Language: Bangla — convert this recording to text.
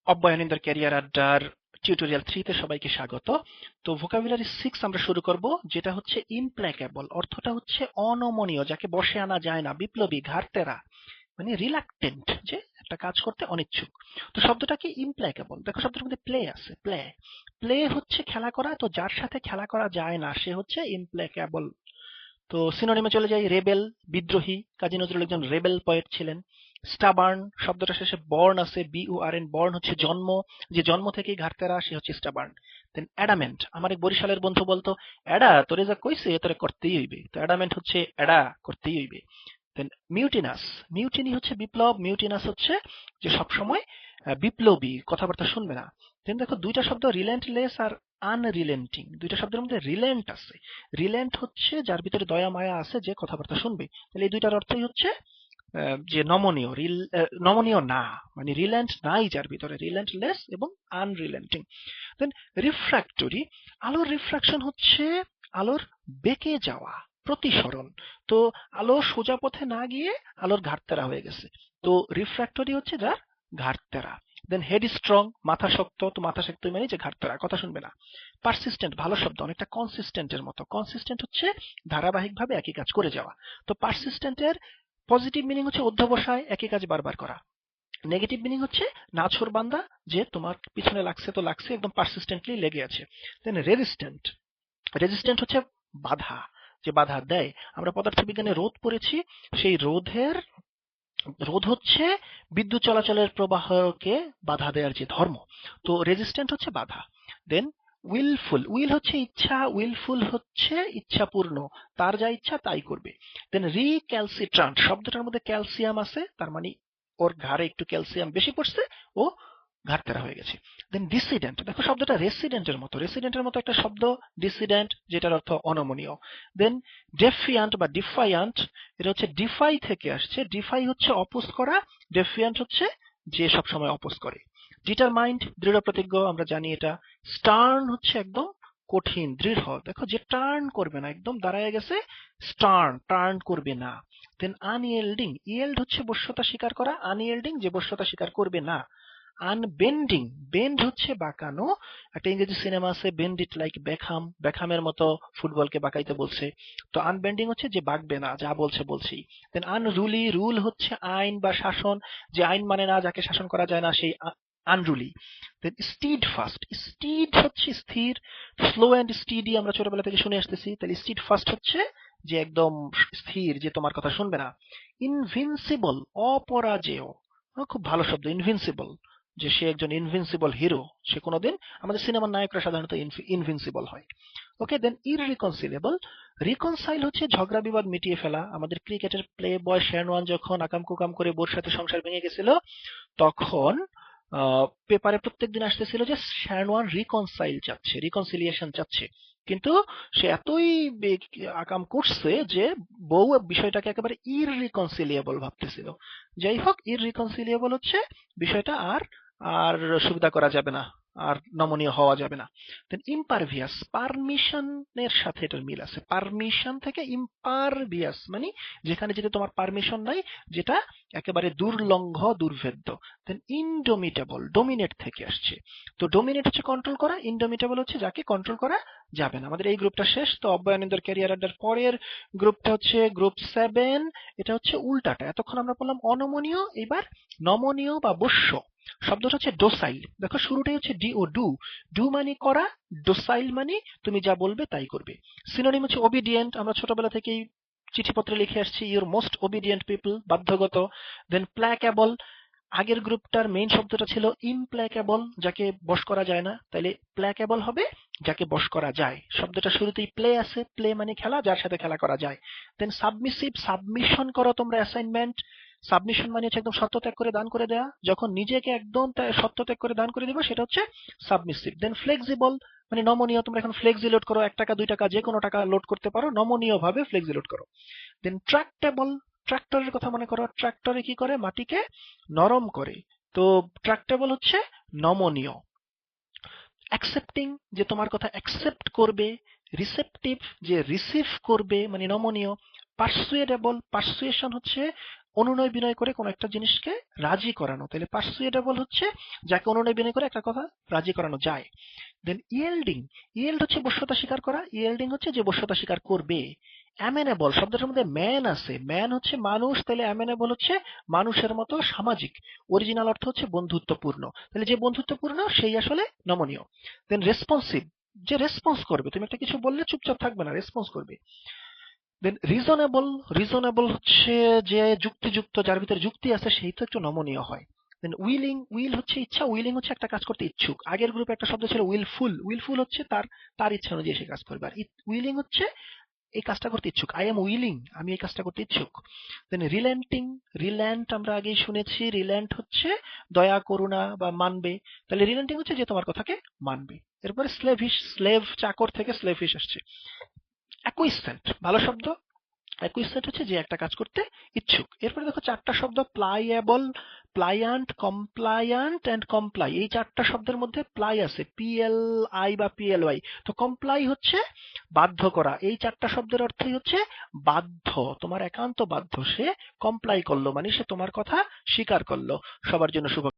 অব্যয়ানন্দের ক্যারিয়ার আড্ডার টিউটোরিয়াল 3 তে সবাইকে স্বাগত। তো ভোকাবুলারি 6 আমরা শুরু করব, যেটা হচ্ছে ইমপ্ল্যাকেবল। অর্থটা হচ্ছে অনমনীয়, যাকে বশে আনা যায় না, বিপ্লবী, ঘাড়তেরা, মানে রিলাক্টেন্ট, যে একটা কাজ করতে অনিচ্ছুক। তো শব্দটা কি ইমপ্ল্যাকেবল? দেখো শব্দটার মধ্যে প্লে আছে। প্লে প্লে হচ্ছে খেলা করা, তো যার সাথে খেলা করা যায় না সে হচ্ছে ইমপ্ল্যাকেবল। তো সিনোনিমে চলে যাই, রেবেল, বিদ্রোহী। কাজী নজরুল একজন রেবেল পোয়েট ছিলেন। স্টাবার্ন শব্দটা শেষে বর্ন আছে, BURN, বর্ন হচ্ছে জন্ম, যে জন্ম থেকেই ঘাটতেরা সে হচ্ছে স্টাবার্ন। দেন অ্যাডামেন্ট, আমার এক বরিশালের বন্ধু বলতো, অ্যাডা তোরে যা কইছে তোরে করতেই হইবে। তো অ্যাডামেন্ট হচ্ছে অ্যাডা করতেই হইবে। দেন মিউটিনাস, মিউটিনি হচ্ছে বিপ্লব, মিউটিনাস হচ্ছে যে সবসময় বিপ্লবী, কথাবার্তা শুনবে না। দেন দেখো দুইটা শব্দ রিলেন্টলেস আর আনরিলেন্টিং, দুইটা শব্দের মধ্যে রিলেন্ট আছে। রিলেন্ট হচ্ছে যার ভিতরে দয়া মায়া আছে, যে কথাবার্তা শুনবে। তাহলে এই দুইটার অর্থই হচ্ছে যে নমনীয়, নমনীয় না, মানে রিল্যান্ট নাই যার ভিতরে, রিল্যান্টলেস এবং আনরিলেন্টিং। দেন রিফ্র্যাক্টরি, আলোর রিফ্রাকশন হচ্ছে আলোর বেঁকে যাওয়া, প্রতিসরণ। তো আলো সোজা পথে না গিয়ে আলোর ঘাটতেরা হয়ে গেছে, তো রিফ্র্যাক্টরি হচ্ছে যার ঘাটতেরা। দেন হেড স্ট্রং, মাথা শক্ত, তো মাথা শক্ত মানে যে ঘাটতেরা, কথা শুনবে না। পারসিস্টেন্ট, ভালো শব্দ, অনেকটা কনসিস্টেন্টের মতো। কনসিস্টেন্ট হচ্ছে ধারাবাহিকভাবে একই কাজ করে যাওয়া। তো পারসিস্টেন্টের পজিটিভ মিনিং হচ্ছে অধ্যবসায়, একই কাজ বারবার করা। নেগেটিভ মিনিং হচ্ছে নাছোড়বান্দা, যে তোমার পিছনে লাগছে তো লাগছে, একদম পারসিস্টেন্টলি লেগে আছে। দেন রেজিস্ট্যান্ট, রেজিস্ট্যান্ট হচ্ছে বাধা, যে বাধা দেয়। আমরা পদার্থবিজ্ঞানে রোধ পড়েছি, সেই রোধ হচ্ছে বিদ্যুৎ চলাচলের প্রবাহকে বাধা দেওয়ার যে ধর্ম। তো রেজিস্ট্যান্ট হচ্ছে বাধা। দেন উইলফুল, উইল হচ্ছে ইচ্ছা, উইলফুল হচ্ছে ইচ্ছাপূর্ণ, তার যা ইচ্ছা তাই করবে। দেন রিক্যালসিট্রান্ট, শব্দটার মধ্যে ক্যালসিয়াম আছে, তার মানে ওর ঘাড়ে একটু ক্যালসিয়াম বেশি পড়ছে, ও ঘাটতেরা হয়ে গেছে। দেন ডিসিডেন্ট, দেখো শব্দটা রেসিডেন্টের মতো, রেসিডেন্টের মতো একটা শব্দ ডিসিডেন্ট, যেটার অর্থ অনমনীয়। দেন ডেফিয়ান্ট বা ডিফায়ান্ট, এটা হচ্ছে ডিফাই থেকে আসছে, ডিফাই হচ্ছে অপোজ করা, ডেফিয়ান্ট হচ্ছে যে সব সময় অপোজ করে। ডিটারমাইন্ড, দৃঢ় প্রতিজ্ঞ, আমরা জানি এটা। স্টার্ন হচ্ছে একদম কঠিন, দৃঢ়, দেখো যে টার্ন করবে না, একদম দাঁড়ায় গেছে, স্টার্ন, টার্ন করবে না। দেন আনইয়েল্ডিং, ইয়েল্ড হচ্ছে বশ্যতা স্বীকার করা, আনইয়েল্ডিং যে বশ্যতা স্বীকার করবে না। আনবেন্ডিং, বেন্ড হচ্ছে বাঁকানো, একটা ইংরেজি সিনেমা আছে বেন্ড ইট লাইক বেকহাম, বেকহামের মতো ফুটবলকে বাঁকাইতে বলছে। তো আনবেন্ডিং হচ্ছে যে বাঁকবে না, যা বলছে বলছেই। দেন আনরুলি, রুল হচ্ছে আইন বা শাসন, যে আইন মানে না, যাকে শাসন করা যায় না, সেই আনরুলি। দেন স্টিড ফাস্ট, স্টিড হচ্ছে স্থির, স্লো অ্যান্ড স্টিডি আমরা ছোটবেলা থেকে শুনে আসতেছি, তাহলে স্টিড ফাস্ট হচ্ছে যে একদম স্থির, যে তোমার কথা শুনবে না। ইনভিনসিবল, অপরাজেয়, খুব ভালো শব্দ ইনভিনসিবল, যে সে একজন ইনভিনসিবল হিরো, সে কোনোদিন, আমাদের সিনেমার নায়করা সাধারণত ইনভিনসিবল হয়। ওকে, দেন ইররিকনসিলেবল, রিকনসাইল হচ্ছে ঝগড়া বিবাদ মিটিয়ে ফেলা। আমাদের ক্রিকেটের প্লে বয় শ্যান ওয়ান যখন আকাম কুকাম করে বোর সাথে সংসার ভেঙে গেছিল, তখন পেপারে প্রত্যেকদিন আসতেছিল যে শ্যান ওয়ান রিকনসাইল চাচ্ছে, রিকনসিলিয়েশন চাচ্ছে। কিন্তু সে এতই আকাম করছে যে বউ বিষয়টাকে একেবারে ইররিকনসিলিয়েবল ভাবতেছিল। যাই হোক, ইররিকনসিলিয়েবল হচ্ছে বিষয়টা আর আর সুবিধা করা যাবে না, আর নমনীয় হওয়া যাবে না। দেন ইম্পারভিয়াস, পারমিশনের সাথে এটার মিল আছে। পারমিশন থেকে ইম্পারভিয়াস, মানে যেখানে যেতে তোমার পারমিশন নাই, যেটা একেবারে দুর্লঙ্ঘ, দুর্ভেদ্য। দেন ইনডোমিটেবল, ডোমিনেট থেকে আসছে। তো ডোমিনেট হচ্ছে কন্ট্রোল করা, ইনডোমিটেবল হচ্ছে যাকে কন্ট্রোল করা যাবে না। আমাদের এই গ্রুপটা শেষ, তো অব্যয়ানন্দের ক্যারিয়ার আড্ডার পরের গ্রুপটা হচ্ছে গ্রুপ 7। এটা হচ্ছে উল্টাটা, এতক্ষণ আমরা বললাম অনমনীয়, এবার নমনীয় বা বশ্য। শব্দটা হচ্ছে ডোসাইল, দেখো শুরুটাই হচ্ছে ডি ও ডু, ডু মানে করা, ডোসাইল মানে তুমি যা বলবে তাই করবে। সিনোনিম হচ্ছে ওবিডিয়েন্ট, আমরা ছোটবেলা থেকেই চিঠিপত্রে লিখে আসছি, ইউর মোস্ট ওবিডিয়েন্ট পিপল, বাধ্যগত। দেন প্ল্যাকেবল, আগের গ্রুপটার মেইন শব্দটা ছিল ইমপ্ল্যাকেবল, যাকে বশ করা যায় না, তাইলে প্ল্যাকেবল হবে যাকে বশ করা যায়। শব্দটা শুরুতেই প্লে আছে, প্লে মানে খেলা, যার সাথে খেলা করা যায়। দেন সাবমিসিভ, সাবমিশন করো তোমরা, অ্যাসাইনমেন্ট। সাবমিশন মানে হচ্ছে একদম সত্যত্যাগ করে দান করে দেয়া, যখন নিজেকে একদম সত্যত্যাগ করে দান করে দিবা সেটা হচ্ছে সাবমিসিভ। দেন ফ্লেক্সিবল, মানে নমনীয়, তোমরা এখন ফ্লেক্সি লোড করো, 1 টাকা 2 টাকা যে কোনো টাকা লোড করতে পারো, নমনীয় ভাবে ফ্লেক্সি লোড করো। দেন ট্রাক্টেবল, ট্রাক্টরের কথা মনে করো, ট্রাক্টরে কি করে, মাটিকে নরম করে, তো ট্রাক্টেবল হচ্ছে নমনীয়। অ্যাকসেপ্টিং, যে তোমার কথা অ্যাকসেপ্ট করবে। রিসেপটিভ, যে রিসিভ করবে, মানে নমনীয়। পারসুয়েডেবল, পারসুয়েশন হচ্ছে অনুনয় বিনয় করে কোনো একটা জিনিসকে রাজি করানো, তাহলে পার্সুয়েডেবল হচ্ছে যাকে অনুনয় বিনয় করে একটা কথা রাজি করানো যায়। দেন ইয়েল্ডিং, ইয়েল্ড হচ্ছে বশ্যতা স্বীকার করা, ইয়েল্ডিং হচ্ছে যে বশ্যতা স্বীকার করবে। অ্যামেনেবল শব্দটার মধ্যে ম্যান আছে, ম্যান হচ্ছে মানুষ, তাহলে অ্যামেনেবল হচ্ছে মানুষের মতো সামাজিক, অরিজিনাল অর্থ হচ্ছে বন্ধুত্বপূর্ণ, তাহলে যে বন্ধুত্বপূর্ণ সেই আসলে নমনীয়। দেন রেসপন্সিভ, যে রেসপন্স করবে, তুমি একটা কিছু বললে চুপচাপ থাকবে না, রেসপন্স করবে। দেন রিজনেবল, রিজনেবল হচ্ছে যে যুক্তিযুক্ত, যার ভিতরে যুক্তি আছে সেই তো একটু নমনীয় হয়। দেন উইলিং, উইল হচ্ছে ইচ্ছা, উইলিং হচ্ছে একটা কাজ করতে ইচ্ছুক। আগের গ্রুপে একটা শব্দ ছিল উইলফুল, উইলফুল হচ্ছে তার তার ইচ্ছা অনুযায়ী সে কাজ করবে, আর উইলিং হচ্ছে এই কাজটা করতে ইচ্ছুক, আই এম উইলিং, আমি এই কাজটা করতে ইচ্ছুক। দেন রিল্যান্টিং, রিল্যান্ট আমরা আগেই শুনেছি, রিল্যান্ট হচ্ছে দয়া করুণা বা মানবে, তাহলে রিল্যান্টিং হচ্ছে যে তোমার কথাকে মানবে। এরপরে স্লেভিশ, স্লেভ চাকর থেকে স্লেভিশ আসছে। অ্যাকুইসেন্ট ভালো শব্দ, অ্যাকুইসেন্ট হচ্ছে যে একটা কাজ করতে ইচ্ছুক। এরপরে দেখো চারটা শব্দ, প্লাইয়েবল, প্লায়ান্ট, কমপ্লায়ান্ট এন্ড কমপ্লাই, এই চারটা শব্দের মধ্যে প্লাই আছে, পিএল আই বা পিএল ওয়াই। তো কমপ্লাই হচ্ছে বাধ্য করা, এই চারটা শব্দের অর্থই হচ্ছে বাধ্য, তোমার একান্ত বাধ্য, সে কমপ্লাই করলো মানে সে তোমার কথা স্বীকার করলো। সবার জন্য শুভ